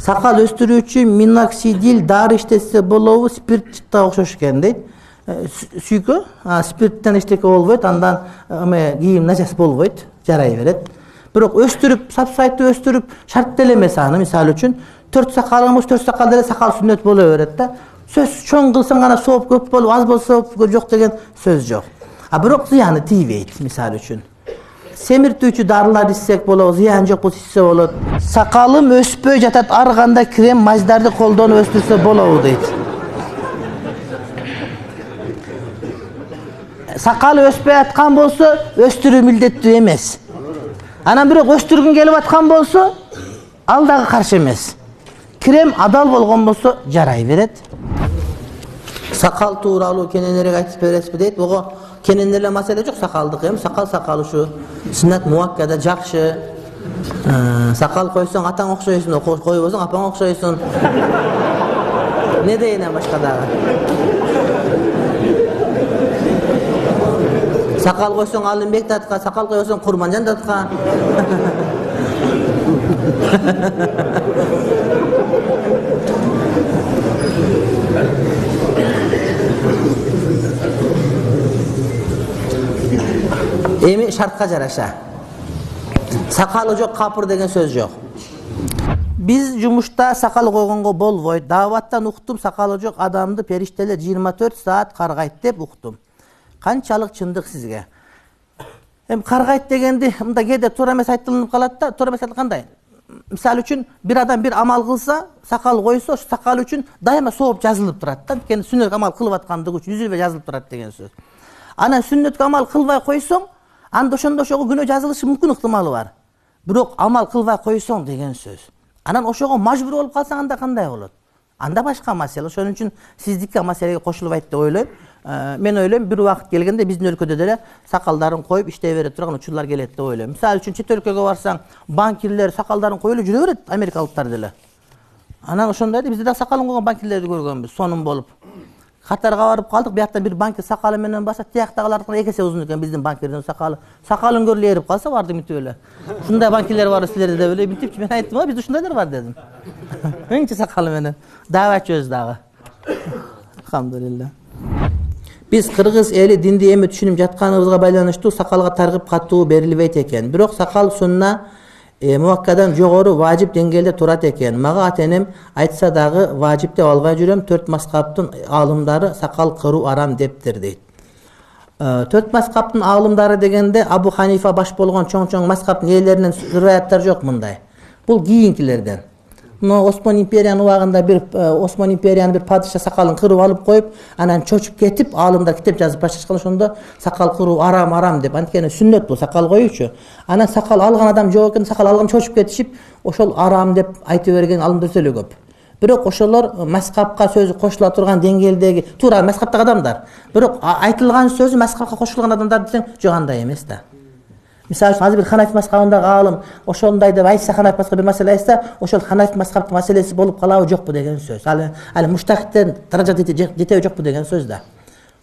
Сакал өстүрүүчү миноксидил дары иштетсе болобу, спирт да окшош экен дейт. Сүйкө, спирттен эчтеке болбойт, андан кийим начас болбойт, жарай берет. Бирок өстүрүп, сапсайтып өстүрүп, шарт деле эмес аны, мисалы үчүн 4 сакалыңыз 4 сакал деле сакал сүннөт боло берет да. Сөз чоң кылсаң гана сооп көп болуп, аз болсо жок деген сөз жок. Бирок зыяны тийбейт, мисалы үчүн. Семиртүүчү дарылар ичсек болот, зыян жок болсо ичсе болот. Сакалым өспөй жатат, ар кандай крем, маждарды колдонуп өстүрсө болобу дейт. Сакалы өспөй аткан болсо, өстүрүү милдеттүү эмес. Анан бирок өстүргүн келип аткан болсо, ал дагы каршы эмес. Крем адал болгон болсо жарай берет. Сакал тууралуу кененирээк айтып бересизби дейт. Ого кенен эле маселе жок, сакалдык эми сакал ушу сүннат муаккада жакшы. Сакал койсоң атаң окшойсуң, койбосоң апаң окшойсуң. Не дейинен башка дагы. Сакал койсоң Алымбек татка, сакал койсоң Курманжан татка. Эми шартка жараша. Сакалы жок капыр деген сөз жок. Биз жумушта сакал койгонго болбойт. Дааваттан уктум, сакалы жок адамды периштелер 24 саат каргайт деп уктум. Канчалык чындык сизге? Каргайт дегенди мында кээде туура эмес айтылып калат да, туура эмес кандай? Мисалы үчүн бир адам бир амал кылса, сакал койсо, ошо сакал үчүн дайыма сооп жазылып турат да. Анткени сүннөт амал кылып аткандыгы үчүн жүзүбө жазылып турат деген сөз. Анан сүннөт амал кылбай койсоң, анда ошондо күнөө жазылышы мүмкүн, ыктымалы бар. Бирок амал кылбай койсоң деген сөз. Анан ошого мажбур болуп калсаң анда кандай болот? Анда башка маселе. Ошон үчүн сиздики маселеге кошулбайт деп ойлойм. Мен ойлойм, бир убакыт келгенде биздин өлкөдө деле сакалдарын коюп иштей бере турган учурлар келет деп ойлойм. Мисалы үчүн чет өлкөгө барсаң, банкирлер сакалдарын коюп эле жүрө берет, америкалыктар деле. Анан ошондой бизде да сакалын койгон банкирлерди көргөнбүз, сонун болуп. Катарга барып калдык, бияктан бир банкир сакалы менен барса, тияктагылардын 2 эсе узун экен биздин банкирдин сакалы. Сакалын көрүп эрип калса, барды мынтип эле. Ушундай банкирлер бар силерде деп эле мынтипчи, мен айттым го, бизде ушундайлар бар дедим. Эңчи сакалы менен дааватчыбыз дагы. Алхамдулилла. Биз кыргыз эли динди эми түшүнүп жатканыбызга байланыштуу сакалга таргып катуу берилбейт экен. Бирок сакал сунна муаккадан жогору важип деңгээлде турат экен. Мага ата-энем айтса дагы важип деп албай жүрөм. 4 мазхабтын аалымдары сакал кыруу арам дептир дейт. 4 мазхабтын аалымдары дегенде Абу Ханифа баш болгон чоң мазхабтын ээлеринен риваяттар жок мындай. Бул кийинкилерден. Осман империянын убагында Осман империянын бир падыша сакалын кырып алып коюп, анан чочуп кетип, аалымдар китеп жазып башташкан, ошондо сакал кыруу арам деп. Анткени сүннөт бул сакал коюучу. Анан сакал алган адам жок экен, сакал алган чочуп кетишип, ошол арам деп айтып берген алымдар деле көп. Бирок ошолор мазхабка сөзү кошула турган деңгээлдеги туура мазхабтагы адамдар. Бирок айтылган сөзү мазхабка кошулган адамдар десең, жок андай эмес да. Мисалы үчүн азыр бир Ханафи мазхабындагы аалым ошондой деп айтса, Ханафи мазхабы бир маселе айтса, ошол Ханафи мазхабтын маселеси болуп калабы жокпу деген сөз. Али муштахиттен даража жетеби жокпу деген сөз да.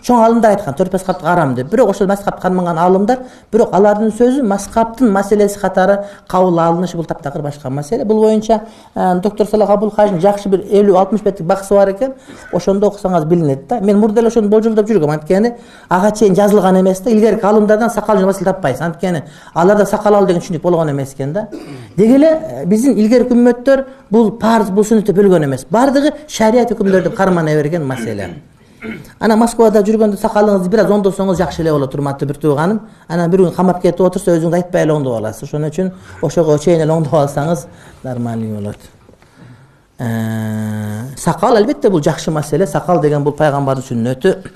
Чоң алымдар айткан 4 мазхабты арам деп. Бирок ошол мазхабты карманган алымдар, бирок алардын сөзү мазхабтын маселеси катары кабыл алынышы, бул таптакыр башка маселе. Бул боюнча доктор Салах Абулхаждын жакшы бир 50-60 беттик баксы бар экен. Ошондо окусаңыз билинет да. Мен мурда эле ошону болжолдоп жүргөм, анткени ага чейин жазылган эмес да. Илгерки алымдардан сакал жөнүндө маселе таппайсыз. Анткени аларда сакал алуу деген түшүнүк болгон эмес экен да. Деги эле биздин илгерки үммөттөр бул парз, бул сүннөттү бөлгөн эмес. Бардыгы шарият өкүмдөрү деп кармана берген маселе. Ана Москвада жүргөндө сакалыңызды бир аз оңдосоңуз жакшы эле болот, урматтуу бир тууганым. Анан бир күн камап кетип отурса, өзүңүз айтпай эле оңдоп аласыз. Ошон үчүн ошого чейин эле оңдоп алсаңыз нормалдуу болот. Сакал албетте бул жакшы маселе. Сакал деген бул пайгамбардын сүннөтү.